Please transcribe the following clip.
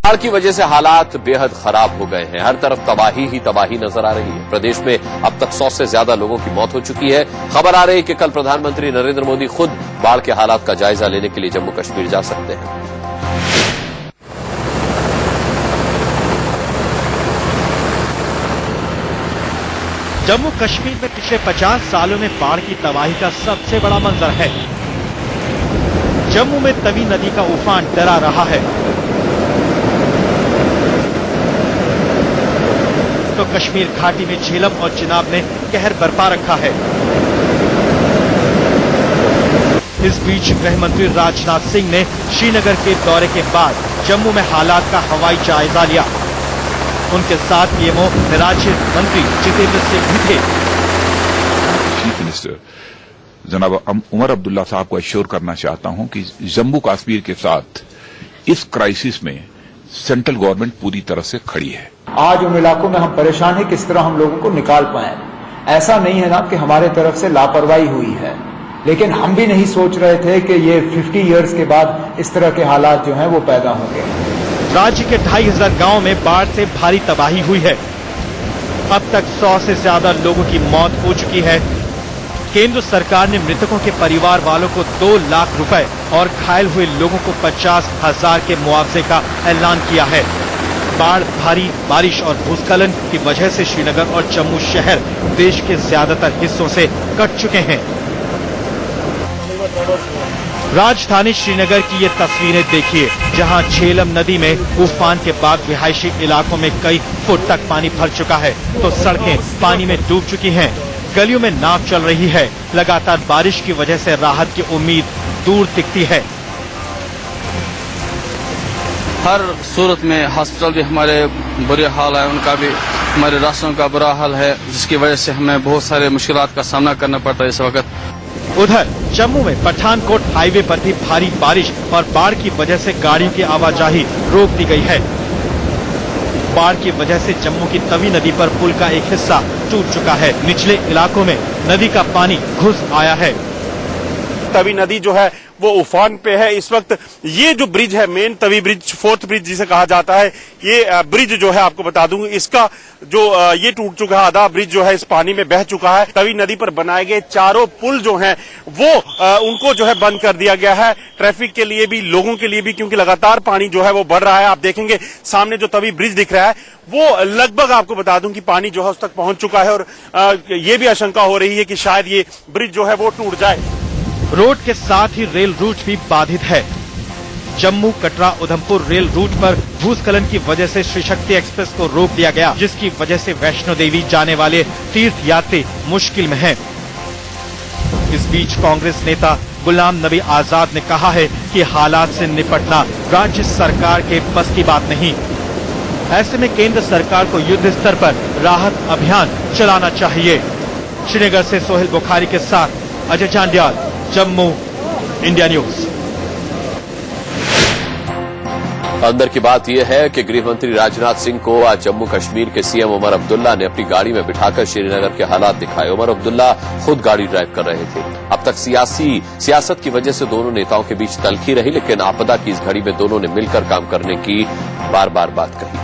बाढ़ की वजह से हालात बेहद खराब हो गए हैं। हर तरफ तबाही ही तबाही नजर आ रही है। प्रदेश में अब तक 100 से ज्यादा लोगों की मौत हो चुकी है। खबर आ रही है कि कल प्रधानमंत्री नरेंद्र मोदी खुद बाढ़ के हालात का जायजा लेने के लिए जम्मू कश्मीर जा सकते हैं। जम्मू कश्मीर में पिछले 50 सालों में बाढ़ की तबाही का सबसे बड़ा मंजर है। जम्मू में तवी नदी का उफान डरा रहा है तो कश्मीर घाटी में झेलम और चिनाब ने कहर बरपा रखा है। इस बीच गृह मंत्री राजनाथ सिंह ने श्रीनगर के दौरे के बाद जम्मू में हालात का हवाई जायजा लिया। उनके साथ पीएमओ राज्य मंत्री जितेंद्र सिंह भी थे। चीफ मिनिस्टर जनाब उमर अब्दुल्ला साहब को एश्योर करना चाहता हूं कि जम्मू कश्मीर के साथ इस क्राइसिस में सेंट्रल गवर्नमेंट पूरी तरह से खड़ी है। आज उन इलाकों में हम परेशान हैं, किस तरह हम लोगों को निकाल पाए। ऐसा नहीं है ना कि हमारे तरफ से लापरवाही हुई है, लेकिन हम भी नहीं सोच रहे थे कि ये 50 इयर्स के बाद इस तरह के हालात जो हैं वो पैदा होंगे। राज्य के 2500 गांव में बाढ़ से भारी तबाही हुई है। अब तक 100 से ज्यादा लोगों की मौत हो चुकी है। केंद्र सरकार ने मृतकों के परिवार वालों को 2 लाख रुपए और घायल हुए लोगों को 50,000 के मुआवजे का ऐलान किया है। बाढ़, भारी बारिश और भूस्खलन की वजह से श्रीनगर और जम्मू शहर देश के ज्यादातर हिस्सों से कट चुके हैं। राजधानी श्रीनगर की ये तस्वीरें देखिए, जहां झेलम नदी में उफान के बाद रिहायशी इलाकों में कई फुट तक पानी भर चुका है तो सड़कें पानी में डूब चुकी हैं। गलियों में नाव चल रही है। लगातार बारिश की वजह से राहत की उम्मीद दूर दिखती है। हर सूरत में हॉस्पिटल भी हमारे बुरे हाल है, उनका भी, हमारे रास्तों का बुरा हाल है, जिसकी वजह से हमें बहुत सारे मुश्किलात का सामना करना पड़ता है इस वक्त। उधर जम्मू में पठानकोट हाईवे पर भी भारी बारिश और बाढ़ की वजह से गाड़ियों की आवाजाही रोक दी गई है। बाढ़ की वजह से जम्मू की तवी नदी पर पुल का एक हिस्सा टूट चुका है। निचले इलाकों में नदी का पानी घुस आया है। तवी नदी जो है वो उफान पे है इस वक्त। ये जो ब्रिज है, main Tawi bridge, 4th bridge जिसे कहा जाता है, ये ब्रिज जो है आपको बता दूं, इसका जो ये टूट चुका है, आधा ब्रिज जो है इस पानी में बह चुका है। तवी नदी पर बनाए गए चारों पुल जो हैं वो उनको जो है बंद कर दिया गया है, ट्रैफिक के लिए भी, लोगों के लिए भी, क्योंकि लगातार पानी जो है वो बढ़ रहा है। आप देखेंगे सामने जो तवी ब्रिज दिख रहा है वो लगभग आपको बता दूं कि पानी जो है उस तक पहुंच चुका है और ये भी आशंका हो रही है कि शायद ये ब्रिज जो है वो टूट जाए। रोड के साथ ही रेल रूट भी बाधित है। जम्मू कटरा उधमपुर रेल रूट पर भूस्खलन की वजह से श्री शक्ति एक्सप्रेस को रोक दिया गया, जिसकी वजह से वैष्णो देवी जाने वाले तीर्थ यात्री मुश्किल में हैं। इस बीच कांग्रेस नेता गुलाम नबी आजाद ने कहा है कि हालात से निपटना राज्य सरकार के बस की बात नहीं। ऐसे में केंद्र सरकार को युद्ध स्तर पर राहत अभियान चलाना चाहिए। श्रीनगर से सोहेल बुखारी के साथ अजय चांडियाल, जम्मू, इंडिया न्यूज। अंदर की बात यह है कि गृह मंत्री राजनाथ सिंह को आज जम्मू कश्मीर के सीएम उमर अब्दुल्ला ने अपनी गाड़ी में बिठाकर श्रीनगर के हालात दिखाए। उमर अब्दुल्ला खुद गाड़ी ड्राइव कर रहे थे। अब तक सियासत की वजह से दोनों नेताओं के बीच तल्खी रही, लेकिन आपदा की इस घड़ी में दोनों ने मिलकर काम करने की बार बार बात कही।